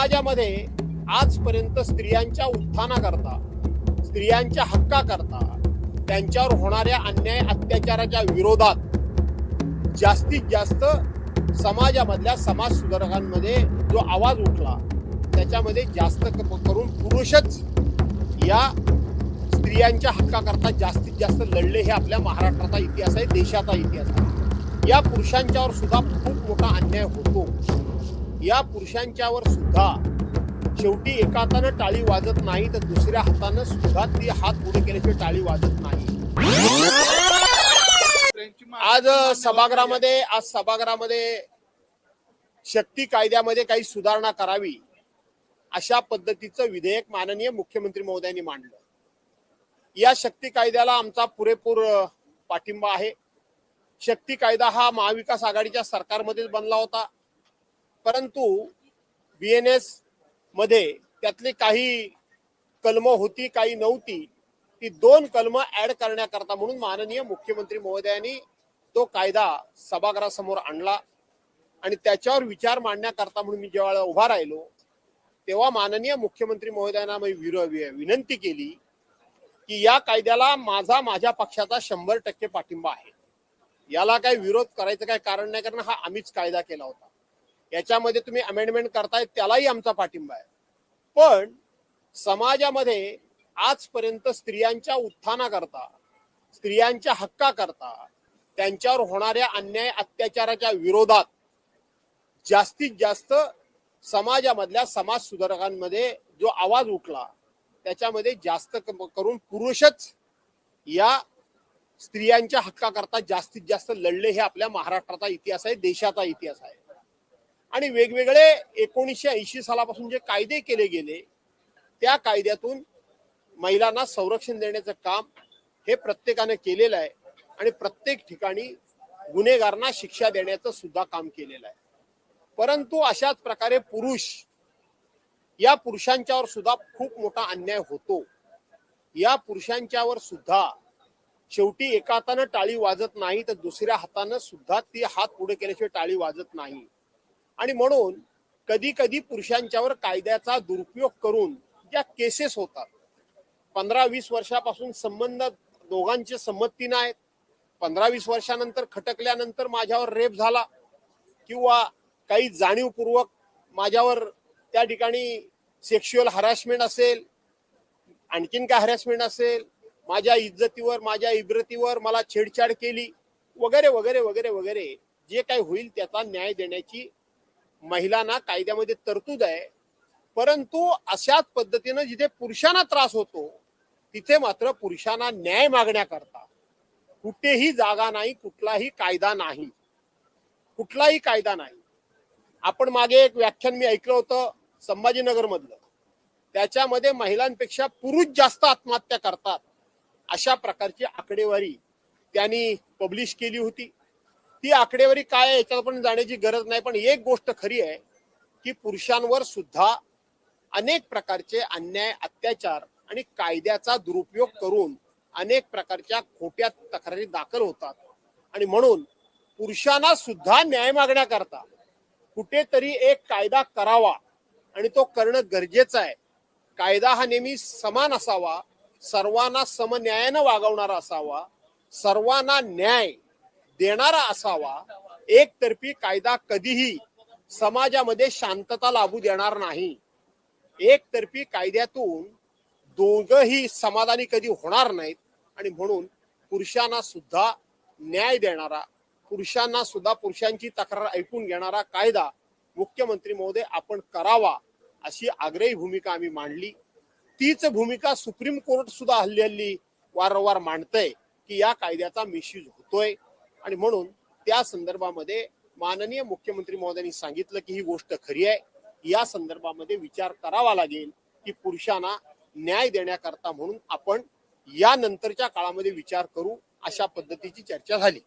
समाजामध्ये आजपर्यंत स्त्रियांच्या उत्थानाकरता, स्त्रियांच्या हक्काकरता, त्यांच्यावर होणाऱ्या अन्याय अत्याचाराच्या विरोधात जास्तीत जास्त समाजामधल्या समाज सुधारकांमध्ये जो आवाज उठला त्याच्यामध्ये जास्त करून पुरुषच या स्त्रियांच्या हक्काकरता जास्तीत जास्त लढले. हे आपल्या महाराष्ट्राचा इतिहास आहे, देशाचा इतिहास आहे. या पुरुषांच्यावर सुद्धा खूप मोठा अन्याय होतो. या पुरुषांच्यावर सुद्धा शेवटी एका हातानं टाळी वाजत नाही तर दुसऱ्या हातानं सुद्धा ती हात पुढे केल्याशिवाय टाळी वाजत नाही. आज सभागृहामध्ये शक्ती कायद्यामध्ये काही सुधारणा करावी अशा पद्धतीचं विधेयक माननीय मुख्यमंत्री महोदयांनी मांडलं. या शक्ती कायद्याला आमचा पुरेपूर पाठिंबा आहे. शक्ती कायदा हा महाविकास आघाडीच्या सरकारमध्येच बनला होता, परंतु BNS मध्ये त्यातली काही कलमं होती, काही नव्हती. ती 2 कलमं ऍड करण्याकरता म्हणून माननीय मुख्यमंत्री महोदयांनी तो कायदा सभागृहासमोर आणला आणि त्याच्यावर विचार मांडण्याकरता म्हणून मी जेव्हा उभा राहिलो तेव्हा माननीय मुख्यमंत्री महोदयांना मी विनंती केली की या कायद्याला माझ्या पक्षाचा 100% पाठिंबा आहे. याला काही विरोध करायचं काही कारण नाही, कारण हा आम्हीच कायदा केला होता. याच्यामध्ये तुम्ही अमेंडमेंट करताय त्यालाही आमचा पाठिंबा आहे. पण समाजामध्ये आजपर्यंत स्त्रियांच्या उत्थानाकरता, स्त्रियांच्या हक्काकरता, त्यांच्यावर होणाऱ्या अन्याय अत्याचाराच्या विरोधात जास्तीत जास्त समाजामधल्या समाज सुधारकांमध्ये जो आवाज उठला त्याच्यामध्ये जास्त करून पुरुषच या स्त्रियांच्या हक्काकरता जास्तीत जास्त लढले. हे आपल्या महाराष्ट्राचा इतिहास आहे, देशाचा इतिहास आहे. आणि वेगवेगळे 1980 सालापासून जे कायदे केले गेले त्या कायद्यातून महिलांना संरक्षण देण्याचं काम हे प्रत्येकाने केलेलं आहे आणि प्रत्येक ठिकाणी गुन्हेगारांना शिक्षा देण्याचं सुद्धा काम केलेलं आहे. परंतु अशाच प्रकारे या पुरुषांच्यावर सुद्धा खूप मोठा अन्याय होतो. या पुरुषांच्यावर सुद्धा शेवटी एका हातानं टाळी वाजत नाही तर दुसऱ्या हातानं सुद्धा ती हात पुढे केल्याशिवाय टाळी वाजत नाही. आणि म्हणून कधी कधी पुरुषांच्यावर कायद्याचा दुरुपयोग करून ज्या केसेस होतात, 15-20 वर्षापासून संबंध दोघांचे संमतीनं आहेत, 15-20 वर्षानंतर खटकल्यानंतर माझ्यावर रेप झाला किंवा काही जाणीवपूर्वक माझ्यावर त्या ठिकाणी सेक्शुअल हॅरॅसमेंट असेल, आणखीन काय हॅरॅसमेंट असेल, माझ्या इज्जतीवर, माझ्या इब्रतीवर मला छेडछाड केली वगैरे वगैरे वगैरे वगैरे, जे काही होईल त्याचा न्याय देण्याची महिलांना कायद्यामध्ये तरतूद आहे. परंतु अशाच पद्धतीनं जिथे पुरुषांना त्रास होतो तिथे मात्र पुरुषांना न्याय मागण्याकरता कुठेही जागा नाही, कुठलाही कायदा नाही, कुठलाही कायदा नाही. आपण मागे एक व्याख्यान मी ऐकलं होतं संभाजीनगर मधलं, त्याच्यामध्ये महिलांपेक्षा पुरुष जास्त आत्महत्या करतात अशा प्रकारची आकडेवारी त्यांनी पब्लिश केली होती. ती आकडेवारी काय आहे याच्यावर पण जाण्याची गरज नाही, पण एक गोष्ट खरी आहे की पुरुषांवर सुद्धा अनेक प्रकारचे अन्याय अत्याचार आणि कायद्याचा दुरुपयोग करून अनेक प्रकारच्या खोट्या तक्रारी दाखल होतात. आणि म्हणून पुरुषांना सुद्धा न्याय मागण्याकरता कुठेतरी एक कायदा करावा आणि तो करणं गरजेचं आहे. कायदा हा नेहमी समान असावा, सर्वांना समन्यायानं वागवणारा असावा, सर्वांना न्याय देणारा असावा. एकतर्फी कायदा कधीही समाजामध्ये शांतता लाभू देणार नाही. एकतर्फी कायद्यातून दोघंही समाधानी कधी होणार नाहीत. आणि म्हणून पुरुषांना सुद्धा न्याय देणारा, पुरुषांना सुद्धा पुरुषांची तक्रार ऐकून घेणारा कायदा मुख्यमंत्री महोदय आपण करावा अशी आग्रही भूमिका आम्ही मांडली. तीच भूमिका सुप्रीम कोर्ट सुद्धा हल्ली वारंवार मांडतंय की या कायद्याचा मिसयूज होतोय. आणि म्हणून त्या संदर्भामध्ये माननीय मुख्यमंत्री महोदयांनी सांगितलं की ही गोष्ट खरी आहे. या संदर्भामध्ये विचार करावा लागेल की पुरुषांना न्याय देण्याकरता म्हणून आपण या नंतरच्या काळामध्ये विचार करू, अशा पद्धतीची चर्चा झाली.